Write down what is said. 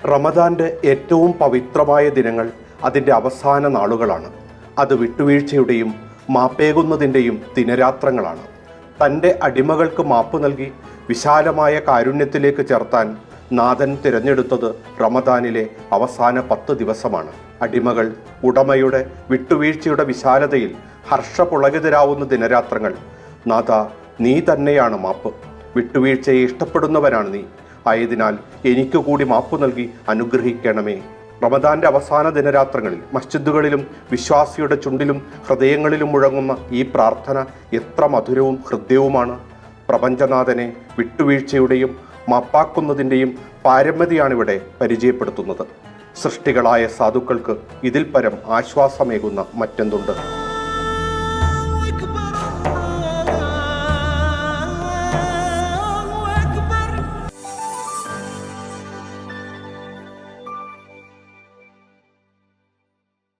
റമദാന്റെ ഏറ്റവും പവിത്രമായ ദിനങ്ങൾ അതിൻ്റെ അവസാന നാളുകളാണ്. അത് വിട്ടുവീഴ്ചയുടെയും മാപ്പേകുന്നതിൻ്റെയും ദിനരാത്രങ്ങളാണ്. തൻ്റെ അടിമകൾക്ക് മാപ്പ് നൽകി വിശാലമായ കാരുണ്യത്തിലേക്ക് ചേർത്താൻ നാഥൻ തിരഞ്ഞെടുത്തത് റമദാനിലെ അവസാന 10 ദിവസമാണ്. അടിമകൾ ഉടമയുടെ വിട്ടുവീഴ്ചയുടെ വിശാലതയിൽ ഹർഷപുളകിതരാവുന്ന ദിനരാത്രങ്ങൾ. നാഥ, നീ തന്നെയാണ് മാപ്പ്, വിട്ടുവീഴ്ചയെ ഇഷ്ടപ്പെടുന്നവനാണ് നീ. ആയതിനാൽ എനിക്ക് കൂടി മാപ്പ് നൽകി അനുഗ്രഹിക്കണമേ. റമദാന്റെ അവസാന ദിനരാത്രങ്ങളിൽ മസ്ജിദുകളിലും വിശ്വാസിയുടെ ചുണ്ടിലും ഹൃദയങ്ങളിലും മുഴങ്ങുന്ന ഈ പ്രാർത്ഥന എത്ര മധുരവും ഹൃദ്യവുമാണ്. പ്രപഞ്ചനാഥനെ വിട്ടുവീഴ്ചയുടെയും മാപ്പാക്കുന്നതിൻ്റെയും പാരമ്യതയാണിവിടെ പരിചയപ്പെടുത്തുന്നത്. സൃഷ്ടികളായ സാധുക്കൾക്ക് ഇതിൽ പരം ആശ്വാസമേകുന്ന മറ്റെന്തുണ്ട്?